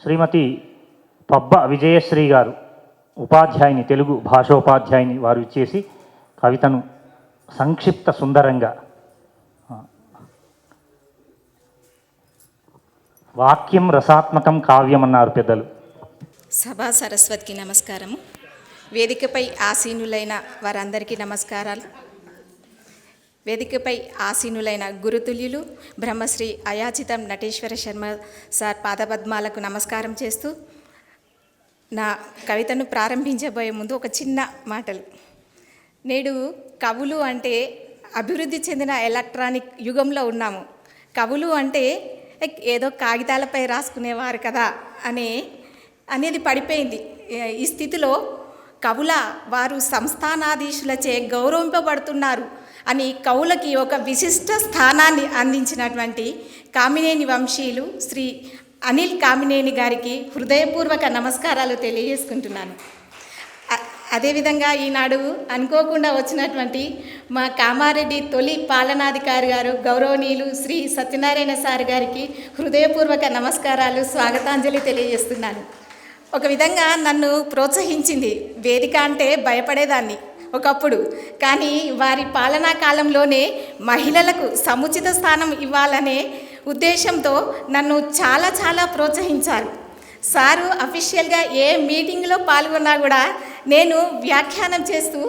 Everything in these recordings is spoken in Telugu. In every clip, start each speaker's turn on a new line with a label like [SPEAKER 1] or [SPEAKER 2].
[SPEAKER 1] శ్రీమతి పబ్బ విజయశ్రీ గారు ఉపాధ్యాయుని, తెలుగు భాషోపాధ్యాయుని వారు ఇచ్చేసి కవితను సంక్షిప్త సుందరంగా వాక్యం రసాత్మకం కావ్యం అన్నారు పెద్దలు.
[SPEAKER 2] సభా సరస్వతికి నమస్కారము. వేదికపై ఆసీనులైన వారందరికీ నమస్కారాలు. వేదికపై ఆసీనులైన గురుతుల్యులు బ్రహ్మశ్రీ అయాచితం నటేశ్వర శర్మ సార్ పాదపద్మాలకు నమస్కారం చేస్తూ నా కవితను ప్రారంభించబోయే ముందు ఒక చిన్న మాటలు. నేడు కవులు అంటే అభివృద్ధి చెందిన ఎలక్ట్రానిక్ యుగంలో ఉన్నాము. కవులు అంటే ఏదో కాగితాలపై రాసుకునేవారు కదా అనేది పడిపోయింది. ఈ స్థితిలో కవుల వారు సంస్థానాధీశులచే గౌరవింపబడుతున్నారు అని కవులకి ఒక విశిష్ట స్థానాన్ని అందించినటువంటి కామినేని వంశీయులు శ్రీ అనిల్ కామినేని గారికి హృదయపూర్వక నమస్కారాలు తెలియజేసుకుంటున్నాను. అదేవిధంగా ఈనాడు అనుకోకుండా వచ్చినటువంటి మా కామారెడ్డి తొలి పాలనాధికారి గారు గౌరవనీయులు శ్రీ సత్యనారాయణ సార్ గారికి హృదయపూర్వక నమస్కారాలు, స్వాగతాంజలి తెలియజేస్తున్నాను. ఒక విధంగా నన్ను ప్రోత్సహించింది. వేదిక అంటే భయపడేదాన్ని ఒకప్పుడు, కానీ వారి పాలనా కాలంలోనే మహిళలకు సముచిత స్థానం ఇవ్వాలనే ఉద్దేశంతో నన్ను చాలా చాలా ప్రోత్సహించారు. సారు అఫీషియల్గా ఏ మీటింగ్లో పాల్గొన్నా కూడా నేను వ్యాఖ్యానం చేస్తూ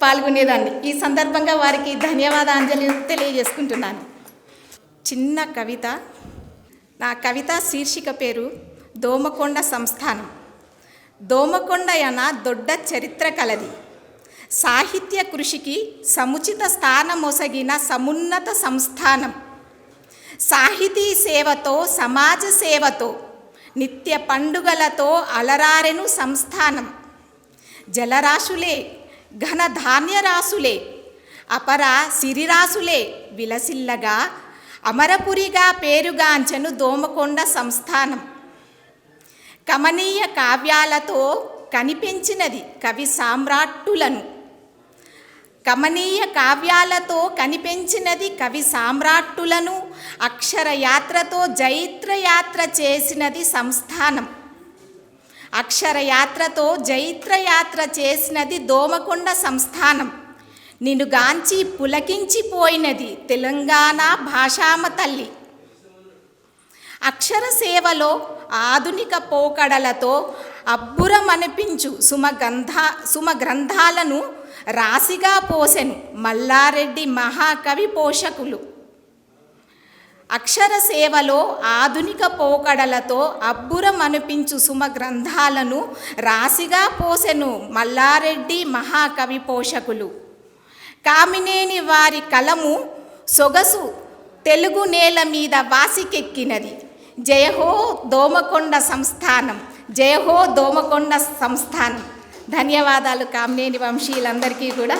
[SPEAKER 2] పాల్గొనేదాన్ని. ఈ సందర్భంగా వారికి ధన్యవాదాంజలి తెలియజేసుకుంటున్నాను. చిన్న కవిత. నా కవిత శీర్షిక పేరు దోమకొండ సంస్థానం. దోమకొండయన దొడ్డ చరిత్ర కలది. సాహిత్య కృషికి సముచిత స్థానమొసగిన సమున్నత సంస్థానం. సాహితీ సేవతో, సమాజ సేవతో, నిత్య పండుగలతో అలరారెను సంస్థానం. జలరాశులే, ఘన ధాన్యరాశులే, అపర సిరిరాశులే విలసిల్లగా అమరపురిగా పేరుగాంచెను దోమకొండ సంస్థానం. కమనీయ కావ్యాలతో కనిపించినది కవి సామ్రాట్టులను. కమనీయ కావ్యాలతో కనిపించినది కవి సామ్రాట్టులను. అక్షరయాత్రతో జైత్రయాత్ర చేసినది సంస్థానం. అక్షరయాత్రతో జైత్రయాత్ర చేసినది దోమకొండ సంస్థానం. నిన్నుగాంచి పులకించిపోయినది తెలంగాణ భాషామ తల్లి. అక్షర సేవలో ఆధునిక పోకడలతో అబ్బురమనిపించు సుమగ్రంథాలను రాశిగా పోసెను మల్లారెడ్డి మహాకవి పోషకులు. అక్షర సేవలో ఆధునిక పోకడలతో అబ్బురమనిపించు సుమగ్రంథాలను రాశిగా పోసెను మల్లారెడ్డి మహాకవి పోషకులు. కామినేని వారి కలము సొగసు తెలుగు నేల మీద వాసికెక్కినది. జయహో దోమకొండ సంస్థానం, జయహో దోమకొండ సంస్థానం. ధన్యవాదాలు కామినేని వంశీయులందరికీ కూడా.